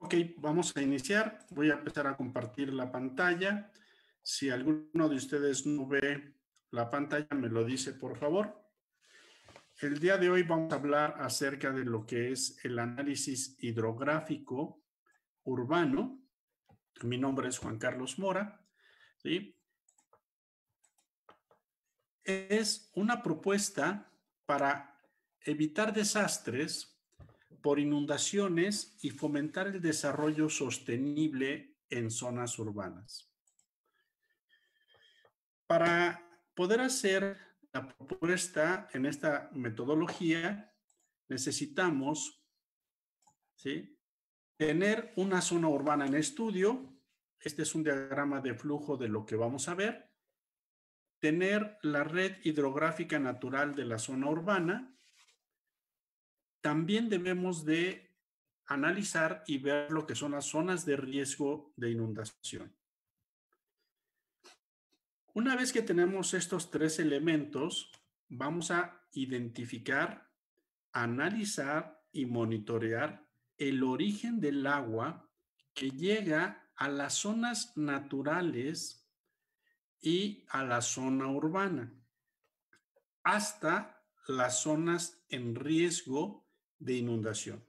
Ok, vamos a iniciar. Voy a empezar a compartir la pantalla. Si alguno de ustedes no ve la pantalla, me lo dice, por favor. El día de hoy vamos a hablar acerca de lo que es el análisis hidrográfico urbano. Mi nombre es Juan Carlos Mora, ¿sí? Es una propuesta para evitar desastres por inundaciones y fomentar el desarrollo sostenible en zonas urbanas. Para poder hacer la propuesta en esta metodología, necesitamos, ¿sí?, tener una zona urbana en estudio. Este es un diagrama de flujo de lo que vamos a ver. Tener la red hidrográfica natural de la zona urbana. También debemos de analizar y ver lo que son las zonas de riesgo de inundación. Una vez que tenemos estos tres elementos, vamos a identificar, analizar y monitorear el origen del agua que llega a las zonas naturales y a la zona urbana, hasta las zonas en riesgo de inundación.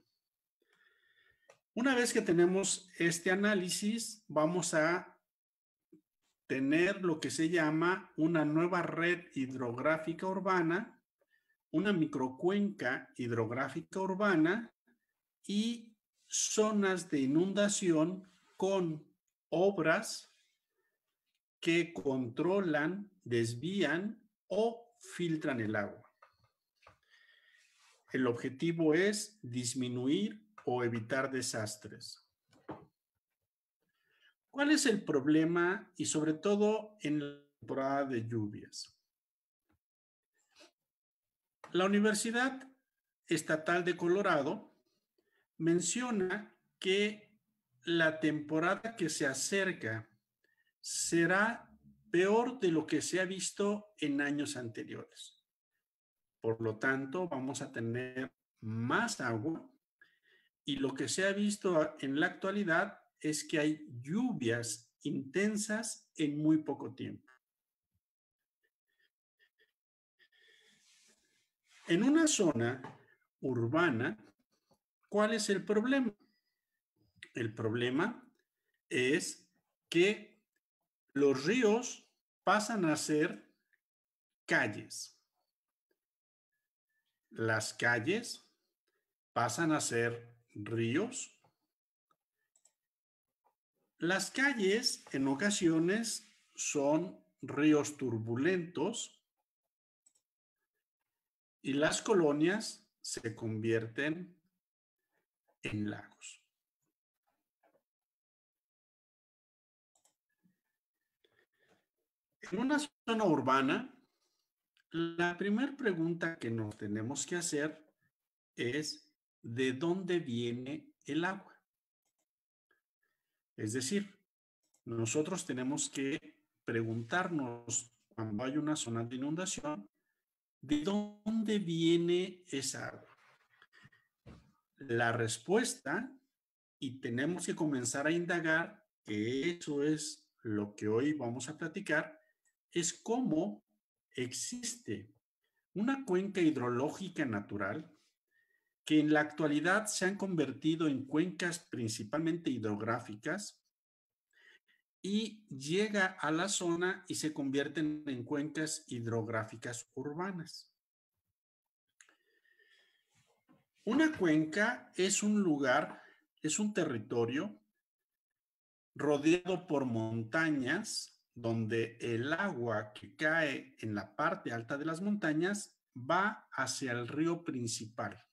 Una vez que tenemos este análisis, vamos a tener lo que se llama una nueva red hidrográfica urbana, una microcuenca hidrográfica urbana y zonas de inundación con obras que controlan, desvían o filtran el agua. El objetivo es disminuir o evitar desastres. ¿Cuál es el problema y sobre todo en la temporada de lluvias? La Universidad Estatal de Colorado menciona que la temporada que se acerca será peor de lo que se ha visto en años anteriores. Por lo tanto, vamos a tener más agua y lo que se ha visto en la actualidad es que hay lluvias intensas en muy poco tiempo. En una zona urbana, ¿cuál es el problema? El problema es que los ríos pasan a ser calles. Las calles pasan a ser ríos. Las calles en ocasiones son ríos turbulentos y las colonias se convierten en lagos. En una zona urbana, la primera pregunta que nos tenemos que hacer es ¿de dónde viene el agua? Es decir, nosotros tenemos que preguntarnos cuando hay una zona de inundación, ¿de dónde viene esa agua? La respuesta, y tenemos que comenzar a indagar, que eso es lo que hoy vamos a platicar, es cómo existe una cuenca hidrológica natural que en la actualidad se han convertido en cuencas principalmente hidrográficas y llega a la zona y se convierten en cuencas hidrográficas urbanas. Una cuenca es un lugar, es un territorio rodeado por montañas donde el agua que cae en la parte alta de las montañas va hacia el río principal.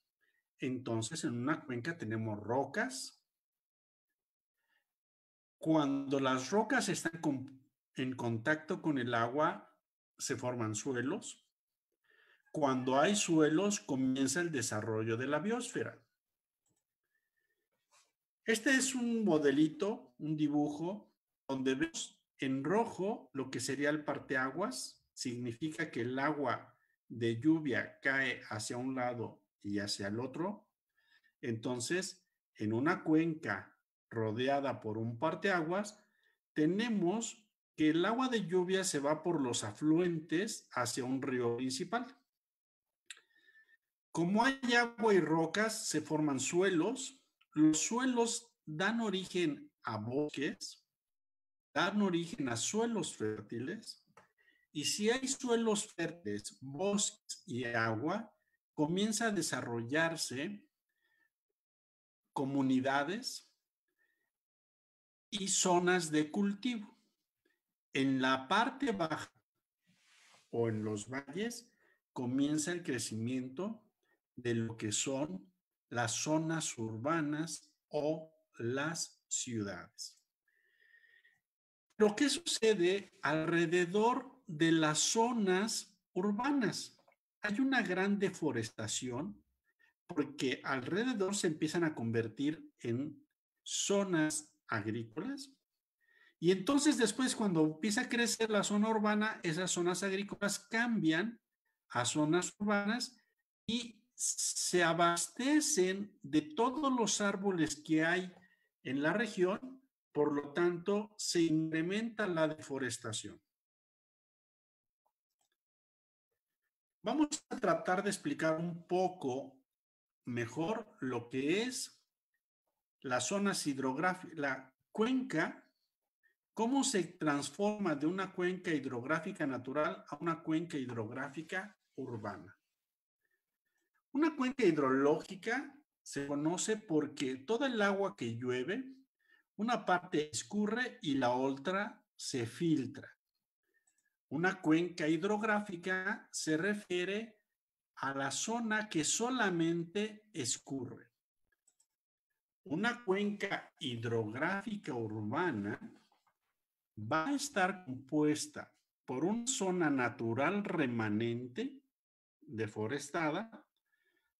Entonces, en una cuenca tenemos rocas. Cuando las rocas están en contacto con el agua, se forman suelos. Cuando hay suelos, comienza el desarrollo de la biosfera. Este es un modelito, un dibujo, donde vemos en rojo lo que sería el parteaguas. Significa que el agua de lluvia cae hacia un lado y hacia el otro. Entonces, en una cuenca rodeada por un parteaguas, tenemos que el agua de lluvia se va por los afluentes hacia un río principal. Como hay agua y rocas, se forman suelos. Los suelos dan origen a bosques, dan origen a suelos fértiles. Y si hay suelos fértiles, bosques y agua, comienza a desarrollarse comunidades y zonas de cultivo. En la parte baja o en los valles comienza el crecimiento de lo que son las zonas urbanas o las ciudades. Pero ¿qué sucede alrededor de las zonas urbanas? Hay una gran deforestación porque alrededor se empiezan a convertir en zonas agrícolas. Y entonces después, cuando empieza a crecer la zona urbana, esas zonas agrícolas cambian a zonas urbanas y se abastecen de todos los árboles que hay en la región, por lo tanto, se incrementa la deforestación. Vamos a tratar de explicar un poco mejor lo que es las zonas hidrográficas, la cuenca, cómo se transforma de una cuenca hidrográfica natural a una cuenca hidrográfica urbana. Una cuenca hidrológica se conoce porque toda el agua que llueve, una parte escurre y la otra se filtra. Una cuenca hidrográfica se refiere a la zona que solamente escurre. Una cuenca hidrográfica urbana va a estar compuesta por una zona natural remanente deforestada,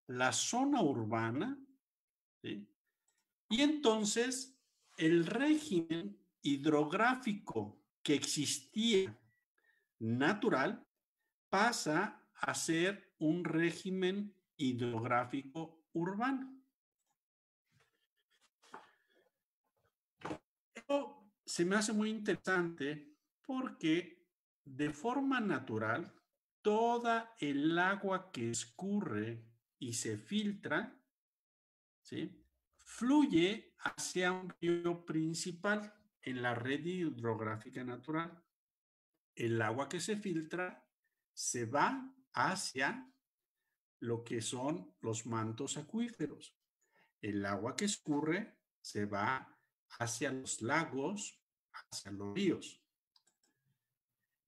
la zona urbana, ¿sí? Y entonces el régimen hidrográfico que existía natural pasa a ser un régimen hidrográfico urbano. Esto se me hace muy interesante porque de forma natural toda el agua que escurre y se filtra, ¿sí?, fluye hacia un río principal en la red hidrográfica natural. El agua que se filtra se va hacia lo que son los mantos acuíferos. El agua que escurre se va hacia los lagos, hacia los ríos.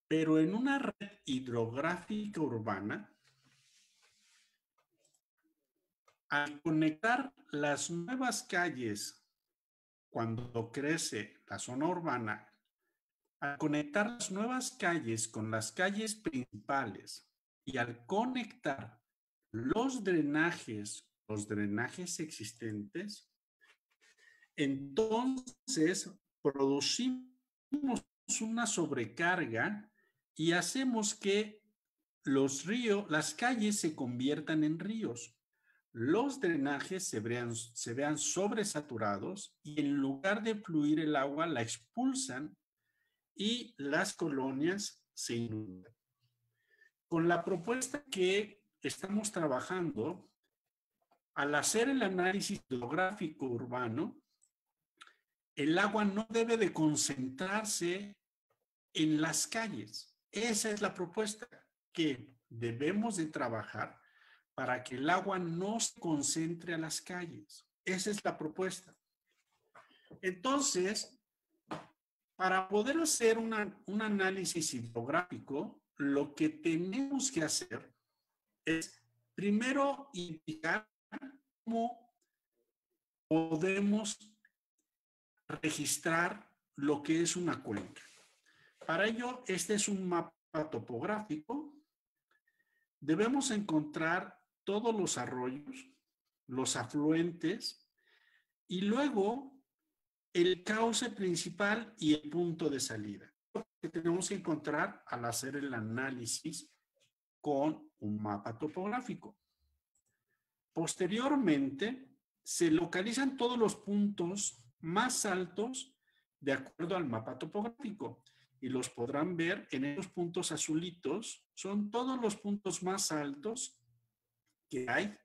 Pero en una red hidrográfica urbana, al conectar las nuevas calles, cuando crece la zona urbana, al conectar las nuevas calles con las calles principales y al conectar los drenajes existentes, entonces producimos una sobrecarga y hacemos que los ríos, las calles se conviertan en ríos. Los drenajes se vean sobresaturados y en lugar de fluir el agua la expulsan y las colonias se inundan. Con la propuesta que estamos trabajando, al hacer el análisis hidrográfico urbano, el agua no debe de concentrarse en las calles. Esa es la propuesta que debemos de trabajar para que el agua no se concentre a las calles. Esa es la propuesta. Entonces, para poder hacer un análisis hidrográfico, lo que tenemos que hacer es primero indicar cómo podemos registrar lo que es una cuenca. Para ello, este es un mapa topográfico. Debemos encontrar todos los arroyos, los afluentes y luego el cauce principal y el punto de salida. Lo que tenemos que encontrar al hacer el análisis con un mapa topográfico. Posteriormente, se localizan todos los puntos más altos de acuerdo al mapa topográfico. Y los podrán ver en esos puntos azulitos. Son todos los puntos más altos que hay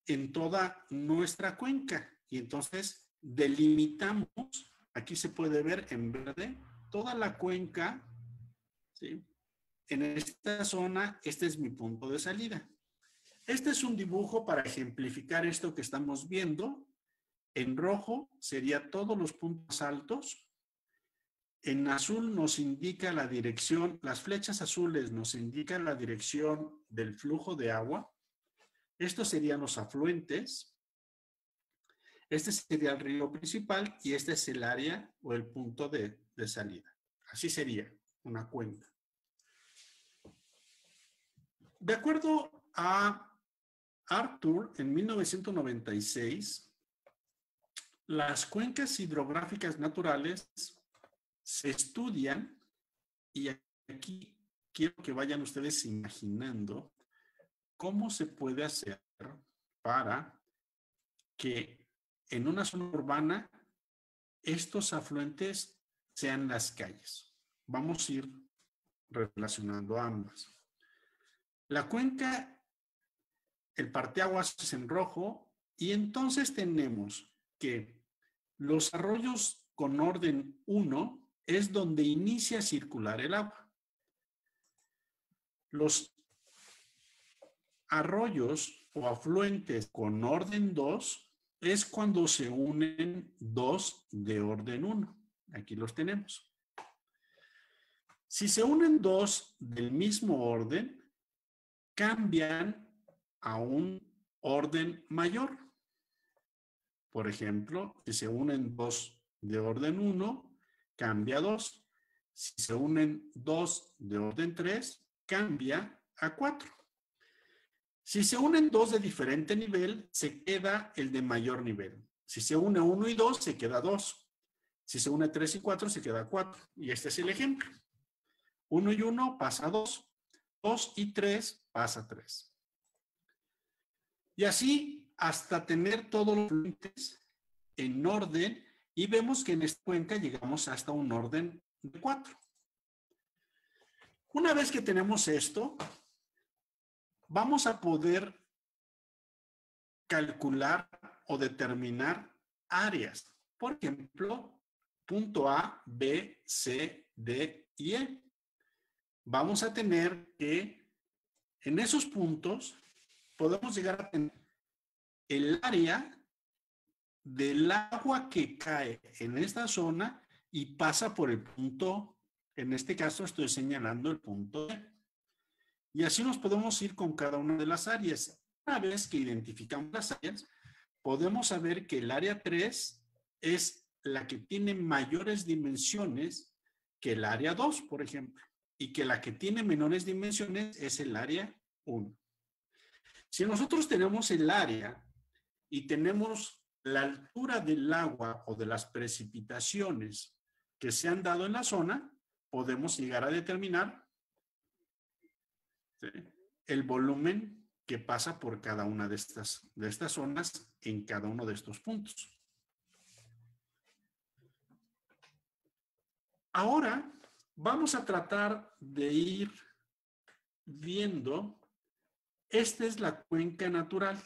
en toda nuestra cuenca. Y entonces delimitamos, aquí se puede ver en verde, toda la cuenca, ¿sí? En esta zona, este es mi punto de salida. Este es un dibujo para ejemplificar esto que estamos viendo. En rojo sería todos los puntos altos. En azul nos indica la dirección, las flechas azules nos indican la dirección del flujo de agua. Estos serían los afluentes. Este sería el río principal y este es el área o el punto de salida. Así sería una cuenca. De acuerdo a Arthur, en 1996, las cuencas hidrográficas naturales se estudian y aquí quiero que vayan ustedes imaginando cómo se puede hacer para que en una zona urbana estos afluentes sean las calles. Vamos a ir relacionando ambas. La cuenca, el parteaguas es en rojo y entonces tenemos que los arroyos con orden 1 es donde inicia a circular el agua. Los arroyos o afluentes con orden 2 es cuando se unen dos de orden 1. Aquí los tenemos. Si se unen dos del mismo orden, cambian a un orden mayor. Por ejemplo, si se unen dos de orden 1, cambia a 2. Si se unen dos de orden 3, cambia a 4. Si se unen dos de diferente nivel, se queda el de mayor nivel. Si se une 1 y 2, se queda 2. Si se une 3 y 4, se queda 4. Y este es el ejemplo. 1 y 1 pasa a 2. 2 y 3 pasa a 3. Y así hasta tener todos los afluentes en orden y vemos que en esta cuenca llegamos hasta un orden de 4. Una vez que tenemos esto, vamos a poder calcular o determinar áreas. Por ejemplo, punto A, B, C, D y E. Vamos a tener que en esos puntos podemos llegar a tener el área del agua que cae en esta zona y pasa por el punto, en este caso estoy señalando el punto E. Y así nos podemos ir con cada una de las áreas. Una vez que identificamos las áreas, podemos saber que el área 3 es la que tiene mayores dimensiones que el área 2, por ejemplo, y que la que tiene menores dimensiones es el área 1. Si nosotros tenemos el área y tenemos la altura del agua o de las precipitaciones que se han dado en la zona, podemos llegar a determinar, ¿sí?, el volumen que pasa por cada una de estas zonas en cada uno de estos puntos. Ahora vamos a tratar de ir viendo, esta es la cuenca natural.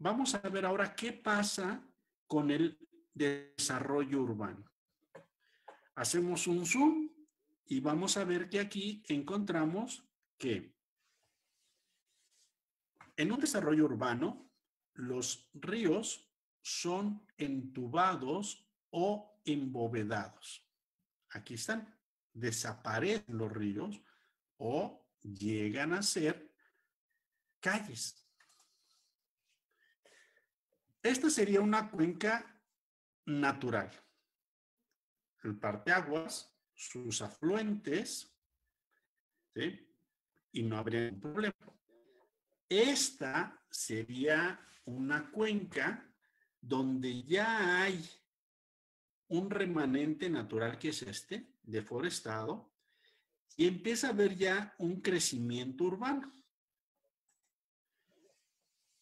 Vamos a ver ahora qué pasa con el desarrollo urbano. Hacemos un zoom y vamos a ver que aquí encontramos que en un desarrollo urbano, los ríos son entubados o embovedados. Aquí están. Desaparecen los ríos o llegan a ser calles. Esta sería una cuenca natural. El parteaguas, sus afluentes, ¿sí?, y no habría ningún problema. Esta sería una cuenca donde ya hay un remanente natural que es este, deforestado, y empieza a haber ya un crecimiento urbano.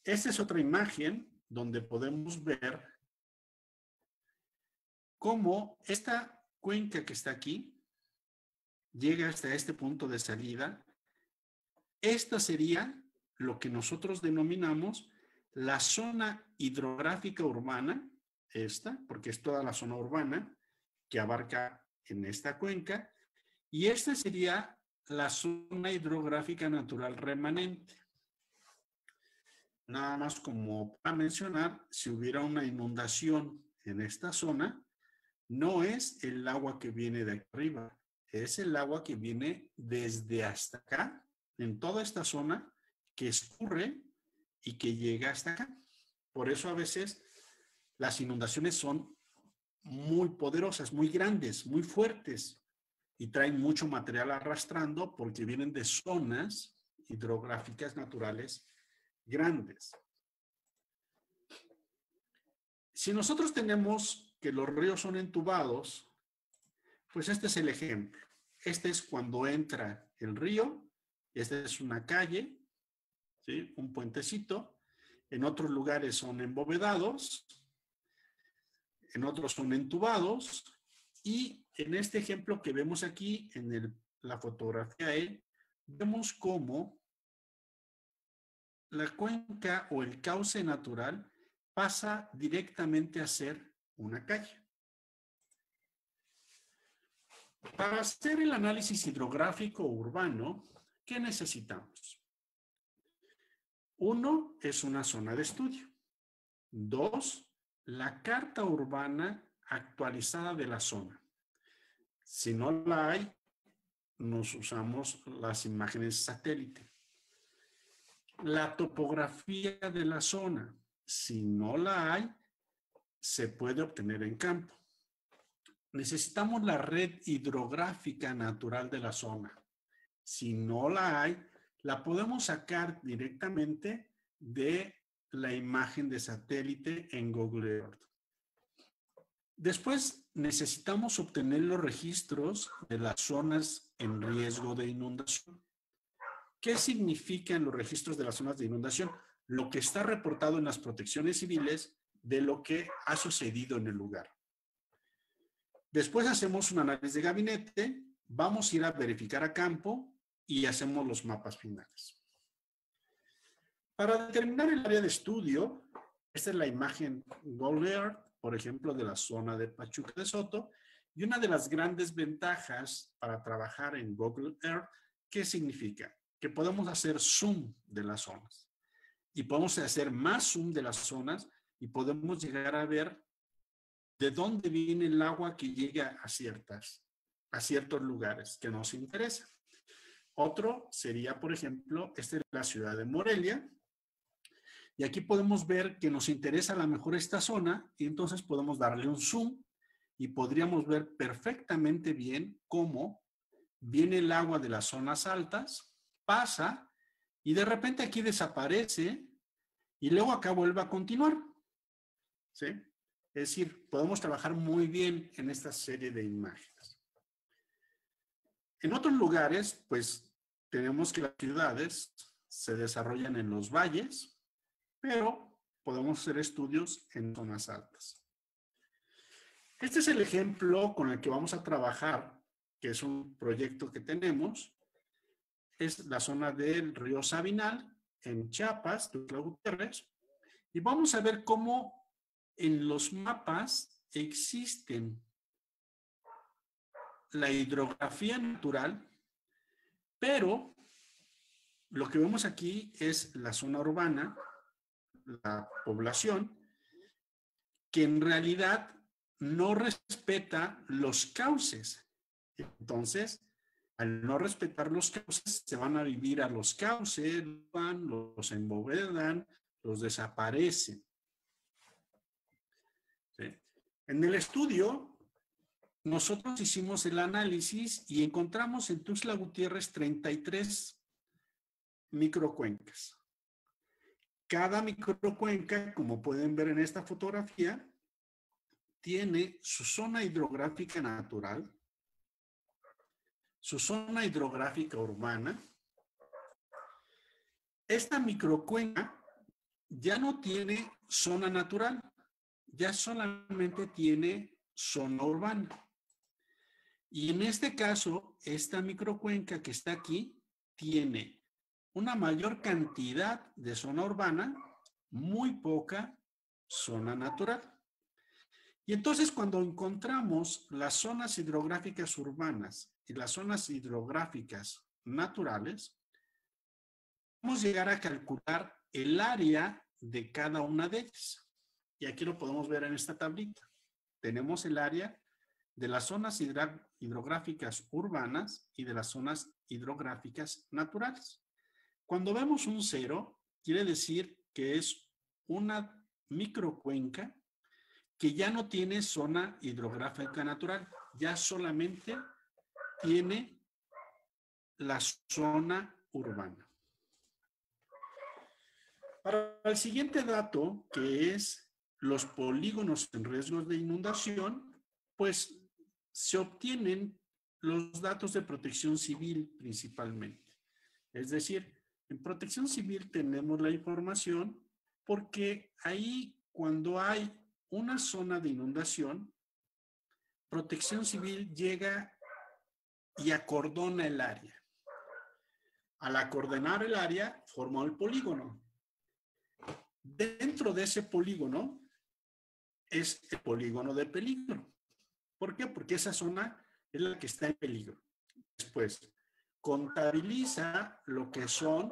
Esta es otra imagen donde podemos ver cómo esta cuenca que está aquí llega hasta este punto de salida. Esta sería lo que nosotros denominamos la zona hidrográfica urbana, esta, porque es toda la zona urbana que abarca en esta cuenca, y esta sería la zona hidrográfica natural remanente. Nada más como para mencionar, si hubiera una inundación en esta zona, no es el agua que viene de aquí arriba, es el agua que viene desde hasta acá, en toda esta zona, que escurre y que llega hasta acá. Por eso a veces las inundaciones son muy poderosas, muy grandes, muy fuertes y traen mucho material arrastrando porque vienen de zonas hidrográficas naturales grandes. Si nosotros tenemos que los ríos son entubados, pues este es el ejemplo. Este es cuando entra el río, esta es una calle, ¿sí? Un puentecito. En otros lugares son embovedados, en otros son entubados, y en este ejemplo que vemos aquí en la fotografía E, vemos cómo la cuenca o el cauce natural pasa directamente a ser una calle. Para hacer el análisis hidrográfico urbano, ¿qué necesitamos? 1 es una zona de estudio. 2, la carta urbana actualizada de la zona. Si no la hay, nos usamos las imágenes satélite. La topografía de la zona. Si no la hay, se puede obtener en campo. Necesitamos la red hidrográfica natural de la zona. Si no la hay, la podemos sacar directamente de la imagen de satélite en Google Earth. Después necesitamos obtener los registros de las zonas en riesgo de inundación. ¿Qué significan los registros de las zonas de inundación? Lo que está reportado en las protecciones civiles de lo que ha sucedido en el lugar. Después hacemos un análisis de gabinete, vamos a ir a verificar a campo y hacemos los mapas finales. Para determinar el área de estudio, esta es la imagen Google Earth, por ejemplo, de la zona de Pachuca de Soto, y una de las grandes ventajas para trabajar en Google Earth, ¿qué significa? Que podemos hacer zoom de las zonas y podemos hacer más zoom de las zonas y podemos llegar a ver de dónde viene el agua que llega a ciertos lugares que nos interesan. Otro sería, por ejemplo, esta es la ciudad de Morelia. Y aquí podemos ver que nos interesa a lo mejor esta zona y entonces podemos darle un zoom y podríamos ver perfectamente bien cómo viene el agua de las zonas altas, pasa y de repente aquí desaparece y luego acá vuelve a continuar. ¿Sí? Es decir, podemos trabajar muy bien en esta serie de imágenes. En otros lugares, pues tenemos que las ciudades se desarrollan en los valles, pero podemos hacer estudios en zonas altas. Este es el ejemplo con el que vamos a trabajar, que es un proyecto que tenemos. Es la zona del río Sabinal, en Chiapas, Tuxtla Gutiérrez, y vamos a ver cómo en los mapas existen la hidrografía natural, pero lo que vemos aquí es la zona urbana, la población, que en realidad no respeta los cauces. Entonces, al no respetar los cauces, se van a vivir a los cauces, los embovedan, los desaparecen. ¿Sí? En el estudio, nosotros hicimos el análisis y encontramos en Tuxtla Gutiérrez 33 microcuencas. Cada microcuenca, como pueden ver en esta fotografía, tiene su zona hidrográfica natural, su zona hidrográfica urbana. Esta microcuenca ya no tiene zona natural, ya solamente tiene zona urbana. Y en este caso, esta microcuenca que está aquí tiene una mayor cantidad de zona urbana, muy poca zona natural. Y entonces cuando encontramos las zonas hidrográficas urbanas y las zonas hidrográficas naturales, podemos llegar a calcular el área de cada una de ellas. Y aquí lo podemos ver en esta tablita. Tenemos el área de las zonas hidrográficas urbanas y de las zonas hidrográficas naturales. Cuando vemos un 0, quiere decir que es una microcuenca que ya no tiene zona hidrográfica natural, ya solamente tiene la zona urbana. Para el siguiente dato, que es los polígonos en riesgo de inundación, pues se obtienen los datos de protección civil principalmente. Es decir, en protección civil tenemos la información porque ahí cuando hay una zona de inundación, protección civil llega y acordona el área. Al acordonar el área, forma el polígono. Dentro de ese polígono es el polígono de peligro. ¿Por qué? Porque esa zona es la que está en peligro. Después, contabiliza lo que son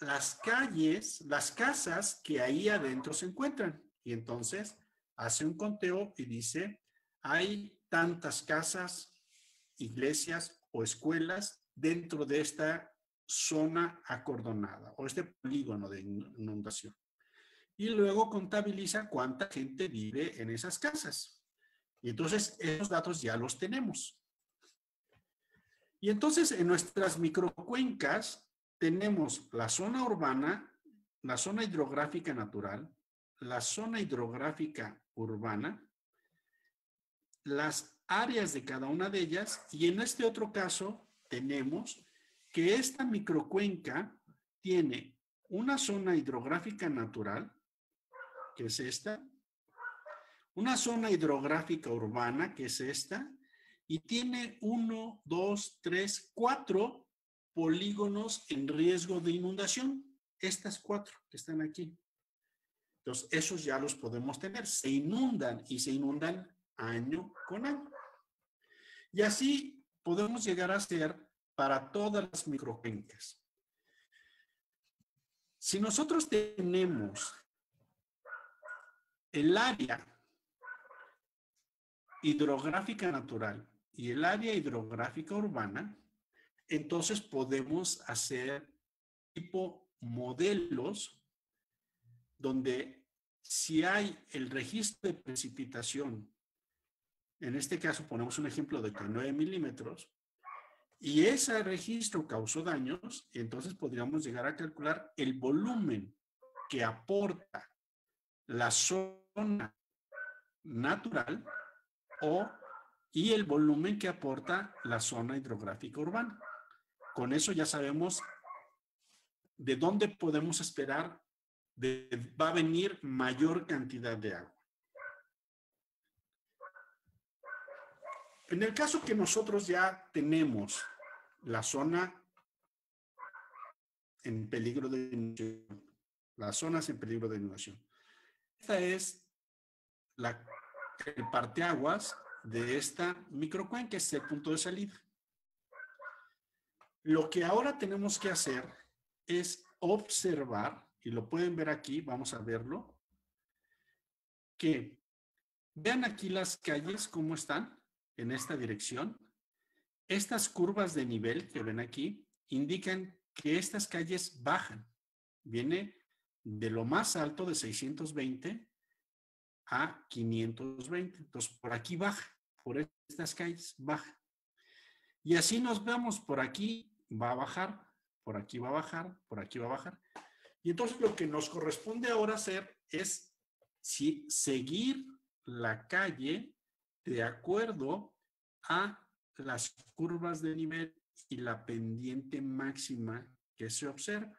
las calles, las casas que ahí adentro se encuentran. Y entonces hace un conteo y dice, hay tantas casas, iglesias o escuelas dentro de esta zona acordonada o este polígono de inundación. Y luego contabiliza cuánta gente vive en esas casas. Y entonces esos datos ya los tenemos. Y entonces en nuestras microcuencas tenemos la zona urbana, la zona hidrográfica natural, la zona hidrográfica urbana, las áreas de cada una de ellas, y en este otro caso tenemos que esta microcuenca tiene una zona hidrográfica natural, que es esta, una zona hidrográfica urbana, que es esta, y tiene 1, 2, 3, 4 polígonos en riesgo de inundación. Estas 4 que están aquí. Entonces, esos ya los podemos tener. Se inundan y se inundan año con año. Y así podemos llegar a hacer para todas las microcuencas. Si nosotros tenemos el área hidrográfica natural y el área hidrográfica urbana, entonces podemos hacer tipo modelos donde si hay el registro de precipitación, en este caso ponemos un ejemplo de 9 milímetros, y ese registro causó daños, entonces podríamos llegar a calcular el volumen que aporta la zona natural y el volumen que aporta la zona hidrográfica urbana. Con eso ya sabemos de dónde podemos esperar va a venir mayor cantidad de agua. En el caso que nosotros ya tenemos la zona en peligro de inundación, las zonas en peligro de inundación, esta es el parteaguas de esta microcuenca, es el punto de salida. Lo que ahora tenemos que hacer es observar, y lo pueden ver aquí, vamos a verlo, que vean aquí las calles cómo están en esta dirección. Estas curvas de nivel que ven aquí indican que estas calles bajan. Viene de lo más alto de 620 a 520. Entonces, por aquí baja, por estas calles baja. Y así nos vemos, por aquí va a bajar, por aquí va a bajar, por aquí va a bajar. Y entonces lo que nos corresponde ahora hacer es seguir la calle de acuerdo a las curvas de nivel y la pendiente máxima que se observa.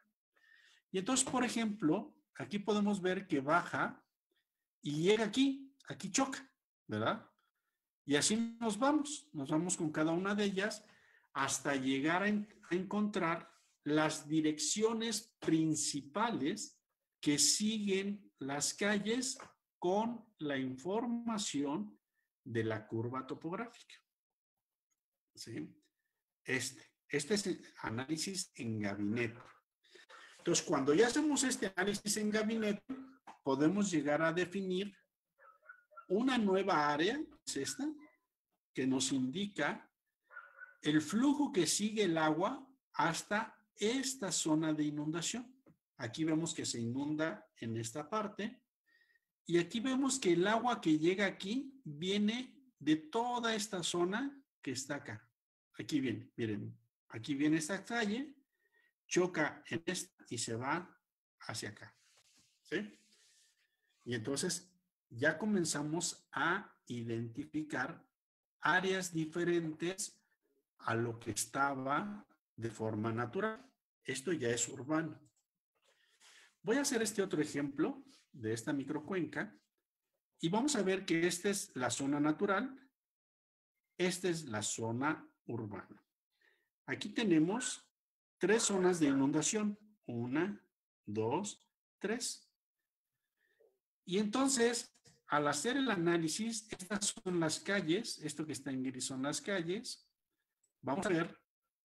Y entonces, por ejemplo, aquí podemos ver que baja y llega aquí choca, ¿verdad? Y así nos vamos con cada una de ellas hasta llegar a encontrar las direcciones principales que siguen las calles con la información de la curva topográfica. ¿Sí? Este es el análisis en gabinete. Entonces, cuando ya hacemos este análisis en gabinete, podemos llegar a definir una nueva área, es esta, que nos indica el flujo que sigue el agua hasta esta zona de inundación. Aquí vemos que se inunda en esta parte y aquí vemos que el agua que llega aquí viene de toda esta zona que está acá. Aquí viene, miren, aquí viene esta calle, choca en esta y se va hacia acá. ¿Sí? Y entonces ya comenzamos a identificar áreas diferentes a lo que estaba de forma natural. Esto ya es urbano. Voy a hacer este otro ejemplo de esta microcuenca y vamos a ver que esta es la zona natural, esta es la zona urbana. Aquí tenemos 3 zonas de inundación. 1, 2, 3. Y entonces, al hacer el análisis, estas son las calles, esto que está en gris son las calles. Vamos a ver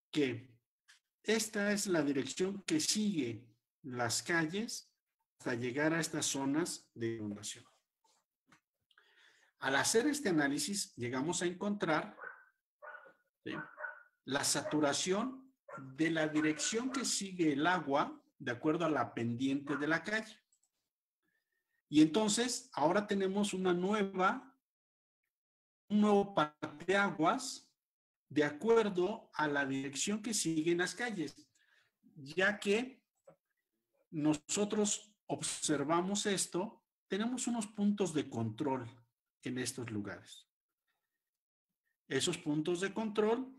que esta es la dirección que sigue las calles hasta llegar a estas zonas de inundación. Al hacer este análisis, llegamos a encontrar, ¿sí?, la saturación de la dirección que sigue el agua de acuerdo a la pendiente de la calle. Y entonces, ahora tenemos un nuevo parteaguas de acuerdo a la dirección que siguen las calles, ya que nosotros observamos esto, tenemos unos puntos de control en estos lugares. Esos puntos de control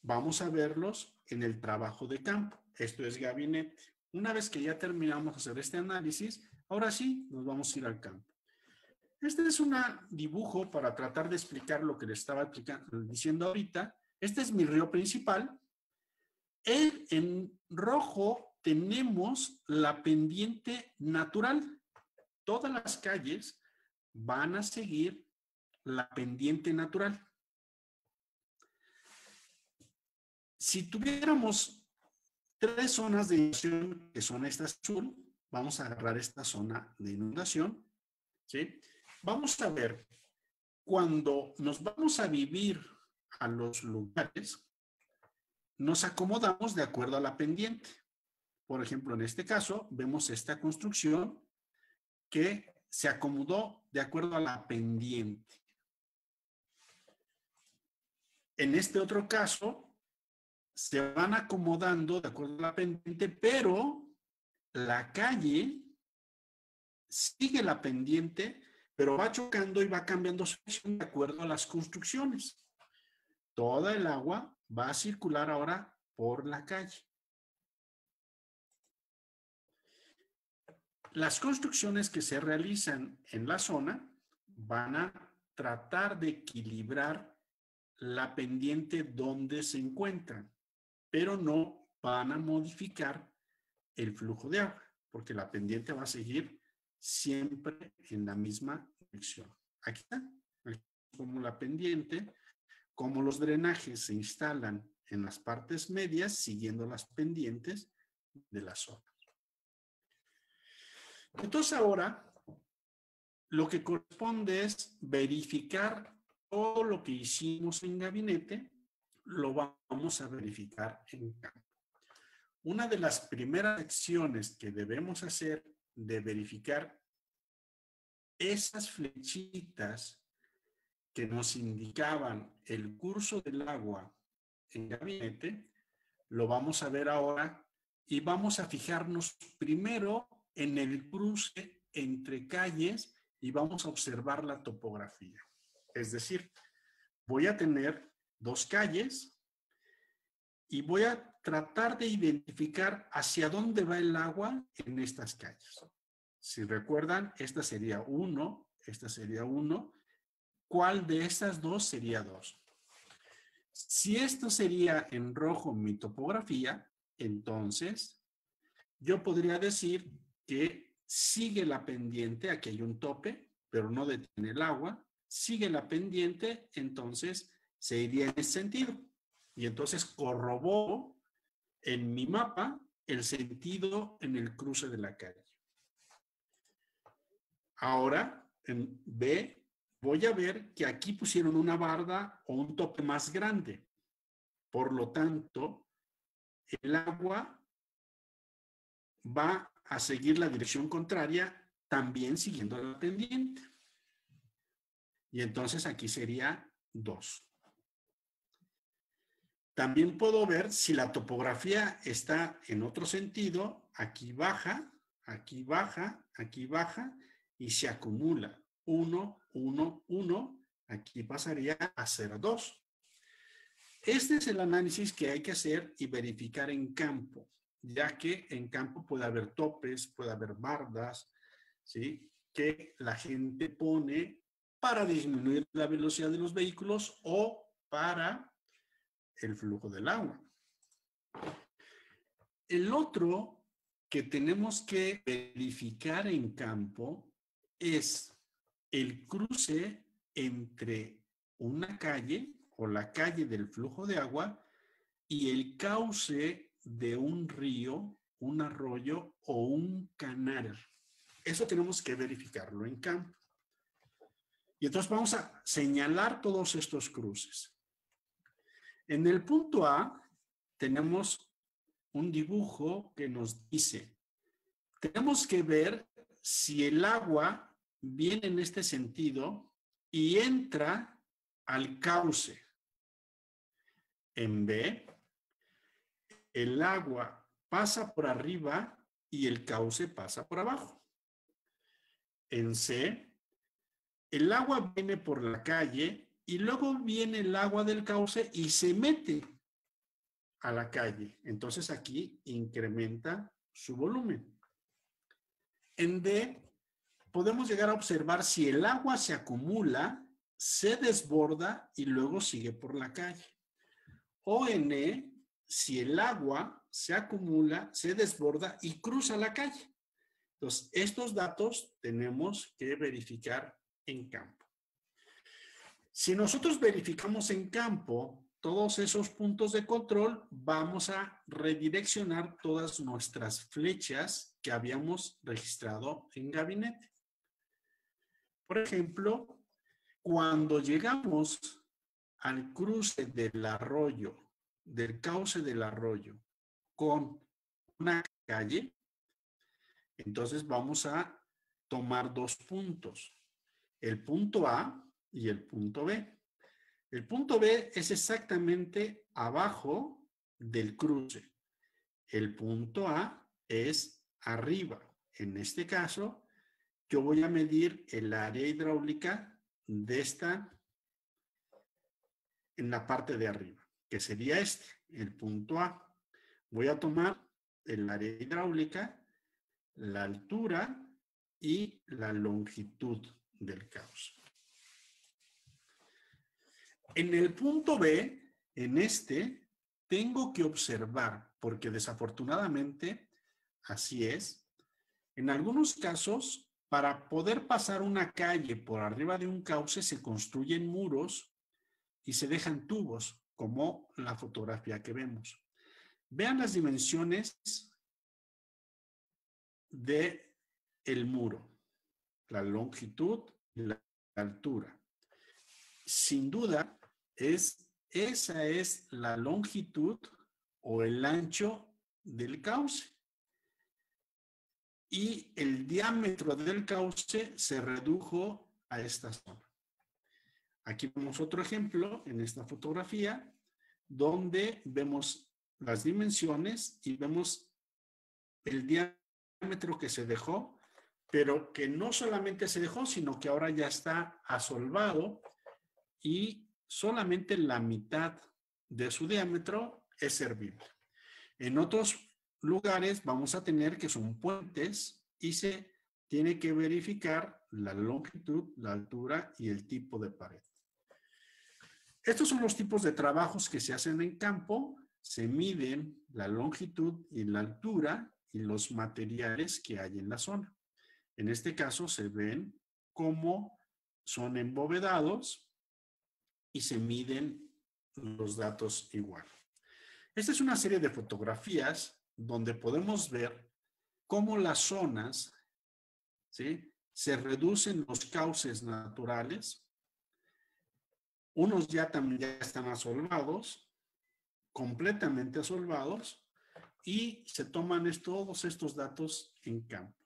vamos a verlos en el trabajo de campo. Esto es gabinete. Una vez que ya terminamos de hacer este análisis, ahora sí nos vamos a ir al campo. Este es un dibujo para tratar de explicar lo que les estaba diciendo ahorita. Este es mi río principal. En rojo tenemos la pendiente natural. Todas las calles van a seguir la pendiente natural. Si tuviéramos 3 zonas de inundación, que son estas azul, vamos a agarrar esta zona de inundación, ¿sí? Vamos a ver, cuando nos vamos a vivir a los lugares, nos acomodamos de acuerdo a la pendiente. Por ejemplo, en este caso, vemos esta construcción que se acomodó de acuerdo a la pendiente. En este otro caso, se van acomodando de acuerdo a la pendiente, pero la calle sigue la pendiente, pero va chocando y va cambiando su dirección de acuerdo a las construcciones. Toda el agua va a circular ahora por la calle. Las construcciones que se realizan en la zona van a tratar de equilibrar la pendiente donde se encuentran, pero no van a modificar el flujo de agua, porque la pendiente va a seguir siempre en la misma dirección. Aquí está, como la pendiente, como los drenajes se instalan en las partes medias, siguiendo las pendientes de la zona. Entonces ahora, lo que corresponde es verificar todo lo que hicimos en gabinete, lo vamos a verificar en campo. Una de las primeras acciones que debemos hacer de verificar esas flechitas que nos indicaban el curso del agua en gabinete, lo vamos a ver ahora y vamos a fijarnos primero en el cruce entre calles y vamos a observar la topografía. Es decir, voy a tener 2 calles y voy a tratar de identificar hacia dónde va el agua en estas calles. Si recuerdan, esta sería 1, esta sería 1. ¿cuál de estas dos sería 2? Si esto sería en rojo mi topografía, entonces yo podría decir que sigue la pendiente, aquí hay un tope, pero no detiene el agua, sigue la pendiente, entonces se iría en ese sentido. Y entonces corroboro en mi mapa el sentido en el cruce de la calle. Ahora, en B, voy a ver que aquí pusieron una barda o un tope más grande. Por lo tanto, el agua va a seguir la dirección contraria, también siguiendo la pendiente. Y entonces aquí sería 2. También puedo ver si la topografía está en otro sentido, aquí baja, aquí baja, aquí baja y se acumula 1, 1, 1, aquí pasaría a ser 2. Este es el análisis que hay que hacer y verificar en campo, ya que en campo puede haber topes, puede haber bardas, ¿sí?, que la gente pone para disminuir la velocidad de los vehículos o para el flujo del agua. El otro que tenemos que verificar en campo es el cruce entre una calle o la calle del flujo de agua y el cauce de un río, un arroyo o un canal. Eso tenemos que verificarlo en campo. Y entonces vamos a señalar todos estos cruces. En el punto A tenemos un dibujo que nos dice, tenemos que ver si el agua viene en este sentido y entra al cauce. En B, el agua pasa por arriba y el cauce pasa por abajo. En C, el agua viene por la calle y luego viene el agua del cauce y se mete a la calle. Entonces aquí incrementa su volumen. En D, podemos llegar a observar si el agua se acumula, se desborda y luego sigue por la calle. O en E, si el agua se acumula, se desborda y cruza la calle. Entonces, estos datos tenemos que verificar en campo. Si nosotros verificamos en campo todos esos puntos de control, vamos a redireccionar todas nuestras flechas que habíamos registrado en gabinete. Por ejemplo, cuando llegamos al cruce del arroyo, del cauce del arroyo, con una calle, entonces vamos a tomar 2 puntos, el punto A y el punto B. El punto B es exactamente abajo del cruce. El punto A es arriba. En este caso, yo voy a medir el área hidráulica de esta en la parte de arriba, que sería este, el punto A. Voy a tomar el área hidráulica, la altura y la longitud del cauce. En el punto B, en este, tengo que observar, porque desafortunadamente así es, en algunos casos, para poder pasar una calle por arriba de un cauce se construyen muros y se dejan tubos, como la fotografía que vemos. Vean las dimensiones de el muro, la longitud y la altura. Sin duda, esa es la longitud o el ancho del cauce. Y el diámetro del cauce se redujo a esta zona. Aquí vemos otro ejemplo en esta fotografía donde vemos las dimensiones y vemos el diámetro que se dejó, pero que no solamente se dejó, sino que ahora ya está asolvado y solamente la mitad de su diámetro es servible. En otros lugares vamos a tener que son puentes y se tiene que verificar la longitud, la altura y el tipo de pared. Estos son los tipos de trabajos que se hacen en campo. Se miden la longitud y la altura y los materiales que hay en la zona. En este caso se ven cómo son embovedados y se miden los datos igual. Esta es una serie de fotografías donde podemos ver cómo las zonas, ¿sí?, se reducen los cauces naturales. Unos ya también están asolvados, completamente asolvados, y se toman todos estos datos en campo.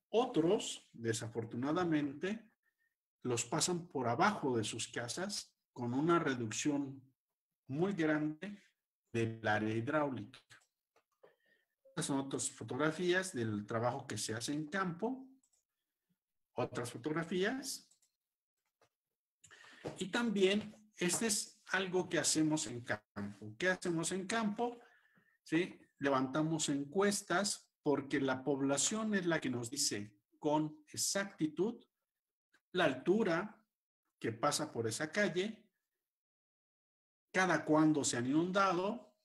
Otros, desafortunadamente, los pasan por abajo de sus casas con una reducción muy grande del área hidráulica. Estas son otras fotografías del trabajo que se hace en campo. Otras fotografías. Y también, este es algo que hacemos en campo. ¿Qué hacemos en campo? ¿Sí? Levantamos encuestas porque la población es la que nos dice con exactitud la altura que pasa por esa calle, cada cuándo se han inundado,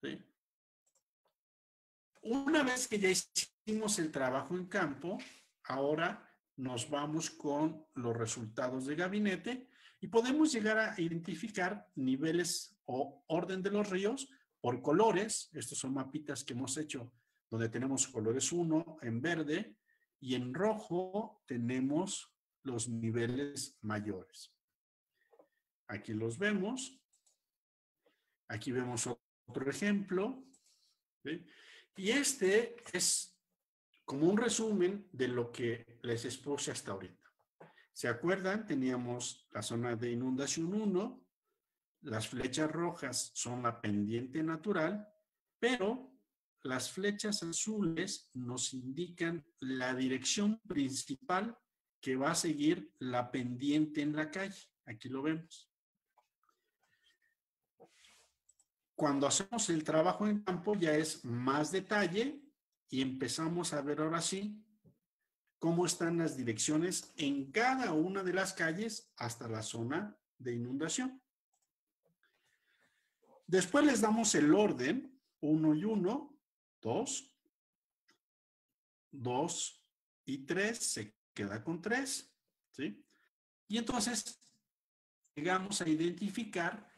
¿sí? Una vez que ya hicimos el trabajo en campo, ahora nos vamos con los resultados de gabinete y podemos llegar a identificar niveles o orden de los ríos por colores. Estos son mapitas que hemos hecho donde tenemos colores 1 en verde y en rojo tenemos los niveles mayores. Aquí los vemos. Aquí vemos otro ejemplo, ¿sí? Y este es como un resumen de lo que les expuse hasta ahorita. ¿Se acuerdan? Teníamos la zona de inundación 1, las flechas rojas son la pendiente natural, pero las flechas azules nos indican la dirección principal que va a seguir la pendiente en la calle. Aquí lo vemos. Cuando hacemos el trabajo en campo ya es más detalle y empezamos a ver ahora sí cómo están las direcciones en cada una de las calles hasta la zona de inundación. Después les damos el orden, 1 y 1, 2, 2 y 3, se queda con 3, ¿sí? Y entonces llegamos a identificar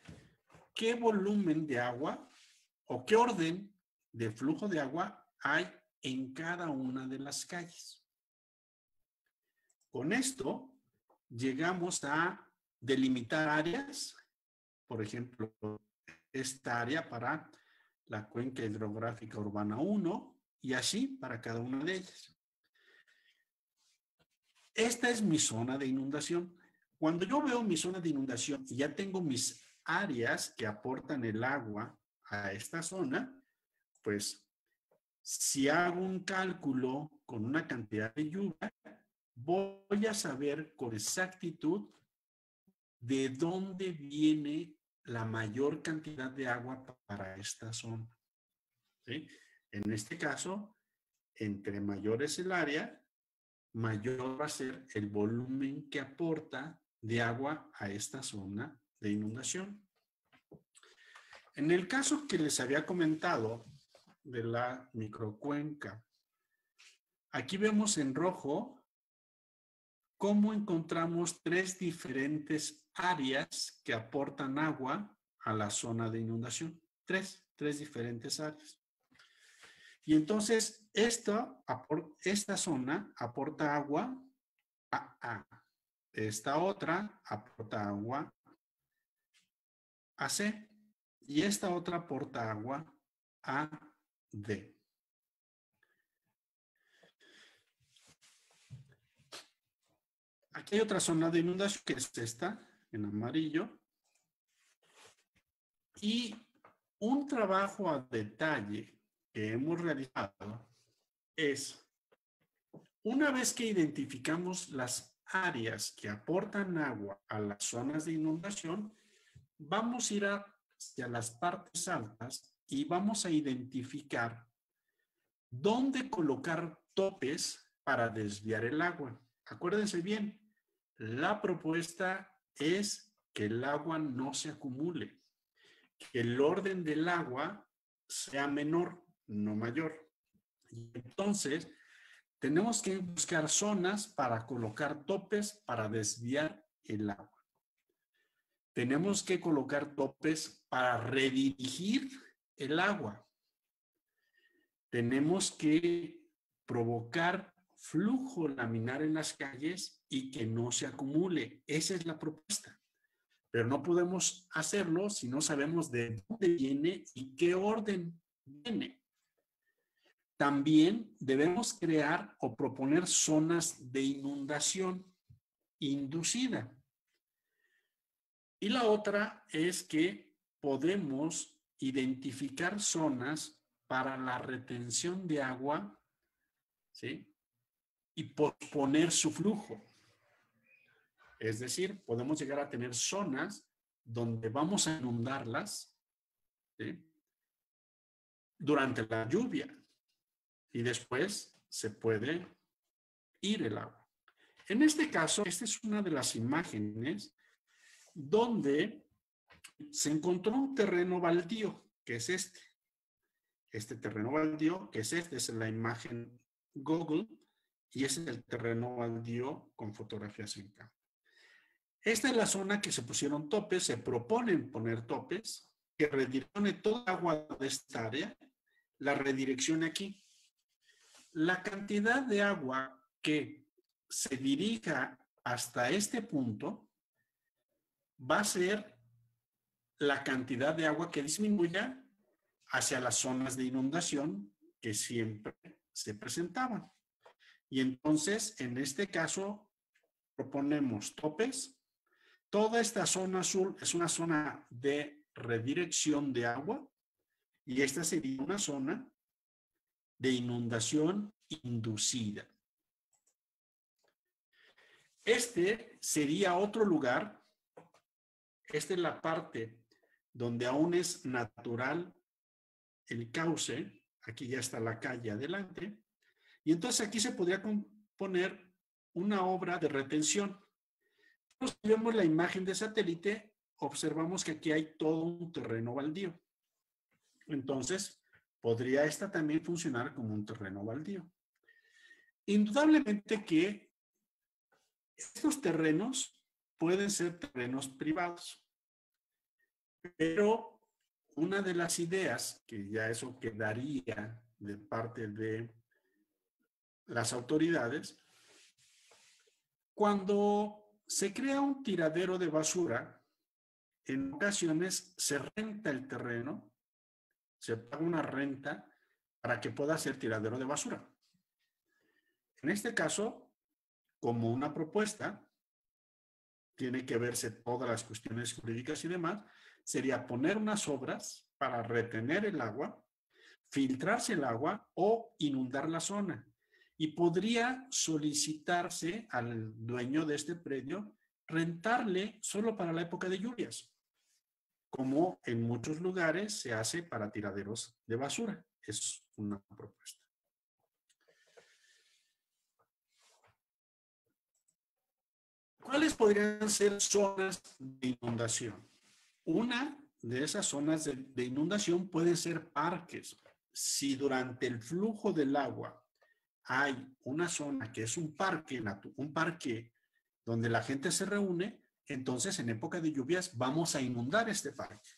qué volumen de agua o qué orden de flujo de agua hay en cada una de las calles. Con esto llegamos a delimitar áreas, por ejemplo, esta área para la cuenca hidrográfica urbana 1 y así para cada una de ellas. Esta es mi zona de inundación. Cuando yo veo mi zona de inundación y ya tengo mis áreas que aportan el agua a esta zona, pues si hago un cálculo con una cantidad de lluvia, voy a saber con exactitud de dónde viene la mayor cantidad de agua para esta zona, ¿sí? En este caso, entre mayor es el área, mayor va a ser el volumen que aporta de agua a esta zona de inundación. En el caso que les había comentado de la microcuenca, aquí vemos en rojo cómo encontramos 3 diferentes áreas que aportan agua a la zona de inundación. Tres diferentes áreas. Y entonces esta zona aporta agua a A. Esta otra aporta agua a C. Y esta otra aporta agua a D. Aquí hay otra zona de inundación que es esta, en amarillo. Y un trabajo a detalle que hemos realizado es, una vez que identificamos las áreas que aportan agua a las zonas de inundación, vamos a ir hacia las partes altas y vamos a identificar dónde colocar topes para desviar el agua. Acuérdense bien, la propuesta es que el agua no se acumule, que el orden del agua sea menor, no mayor. Y entonces, tenemos que buscar zonas para colocar topes para desviar el agua. Tenemos que colocar topes para redirigir el agua. Tenemos que provocar flujo laminar en las calles y que no se acumule. Esa es la propuesta. Pero no podemos hacerlo si no sabemos de dónde viene y qué orden viene. También debemos crear o proponer zonas de inundación inducida. Y la otra es que podemos identificar zonas para la retención de agua, ¿sí? Y posponer su flujo. Es decir, podemos llegar a tener zonas donde vamos a inundarlas, ¿sí? Durante la lluvia y después se puede ir el agua. En este caso, esta es una de las imágenes donde se encontró un terreno baldío, que es este. Este terreno baldío, que es este, es la imagen Google, y ese es el terreno baldío con fotografías en campo. Esta es la zona que se pusieron topes, se proponen poner topes, que redireccione toda agua de esta área, la redireccione aquí. La cantidad de agua que se dirija hasta este punto va a ser la cantidad de agua que disminuya hacia las zonas de inundación que siempre se presentaban. Y entonces, en este caso, proponemos topes. Toda esta zona azul es una zona de redirección de agua y esta sería una zona de inundación inducida. Este sería otro lugar. Esta es la parte donde aún es natural el cauce. Aquí ya está la calle adelante. Y entonces aquí se podría poner una obra de retención. Si vemos la imagen de satélite, observamos que aquí hay todo un terreno baldío. Entonces, podría esta también funcionar como un terreno baldío. Indudablemente que estos terrenos pueden ser terrenos privados, pero una de las ideas, que ya eso quedaría de parte de las autoridades, cuando se crea un tiradero de basura, en ocasiones se renta el terreno, se paga una renta para que pueda ser tiradero de basura. En este caso, como una propuesta, tiene que verse todas las cuestiones jurídicas y demás, sería poner unas obras para retener el agua, filtrarse el agua o inundar la zona. Y podría solicitarse al dueño de este predio rentarle solo para la época de lluvias, como en muchos lugares se hace para tiraderos de basura. Es una propuesta. ¿Cuáles podrían ser zonas de inundación? Una de esas zonas de inundación pueden ser parques. Si durante el flujo del agua hay una zona que es un parque donde la gente se reúne, entonces en época de lluvias vamos a inundar este parque.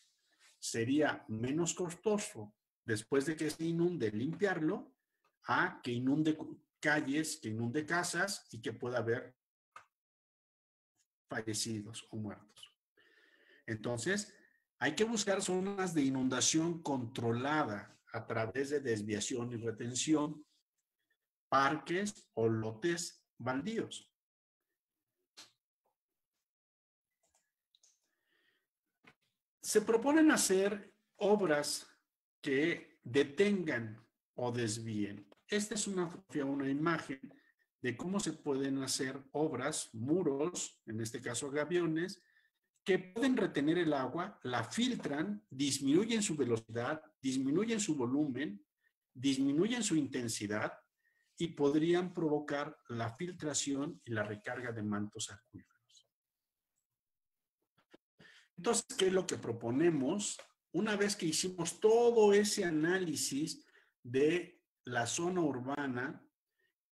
Sería menos costoso después de que se inunde limpiarlo a que inunde calles, que inunde casas y que pueda haber fallecidos o muertos. Entonces, hay que buscar zonas de inundación controlada a través de desviación y retención, parques o lotes baldíos. Se proponen hacer obras que detengan o desvíen. Esta es una imagen de cómo se pueden hacer obras, muros, en este caso gaviones, que pueden retener el agua, la filtran, disminuyen su velocidad, disminuyen su volumen, disminuyen su intensidad y podrían provocar la filtración y la recarga de mantos acuíferos. Entonces, ¿qué es lo que proponemos? Una vez que hicimos todo ese análisis de la zona urbana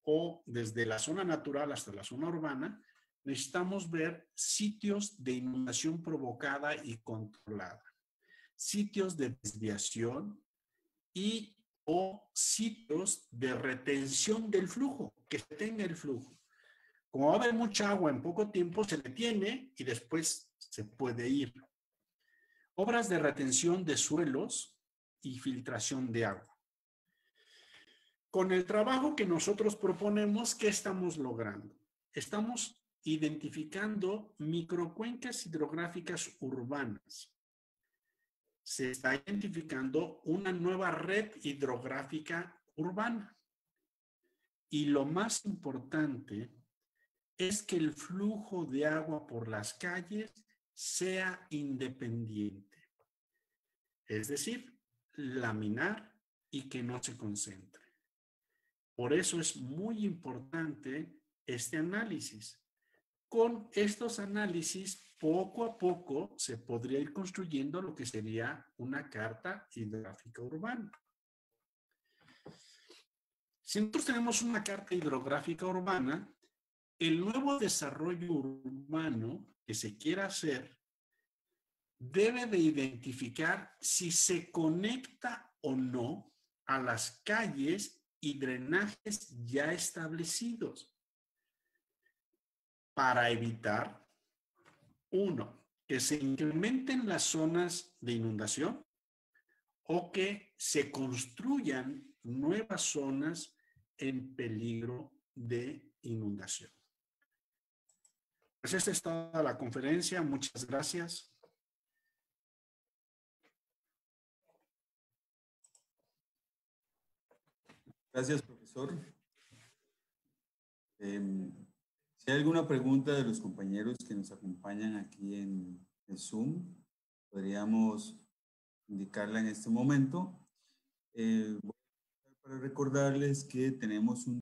o desde la zona natural hasta la zona urbana, necesitamos ver sitios de inundación provocada y controlada, sitios de desviación y o sitios de retención del flujo, que se tenga el flujo. Como va a haber mucha agua en poco tiempo, se detiene y después se puede ir. Obras de retención de suelos y filtración de agua. Con el trabajo que nosotros proponemos, ¿qué estamos logrando? Estamos identificando microcuencas hidrográficas urbanas. Se está identificando una nueva red hidrográfica urbana. Y lo más importante es que el flujo de agua por las calles sea independiente. Es decir, laminar y que no se concentre. Por eso es muy importante este análisis. Con estos análisis, poco a poco se podría ir construyendo lo que sería una carta hidrográfica urbana. Si nosotros tenemos una carta hidrográfica urbana, el nuevo desarrollo urbano que se quiera hacer debe de identificar si se conecta o no a las calles y drenajes ya establecidos para evitar, uno, que se incrementen las zonas de inundación o que se construyan nuevas zonas en peligro de inundación. Pues esta es toda la conferencia. Muchas gracias. Gracias, profesor. Si hay alguna pregunta de los compañeros que nos acompañan aquí en el Zoom, podríamos indicarla en este momento. Para recordarles que tenemos un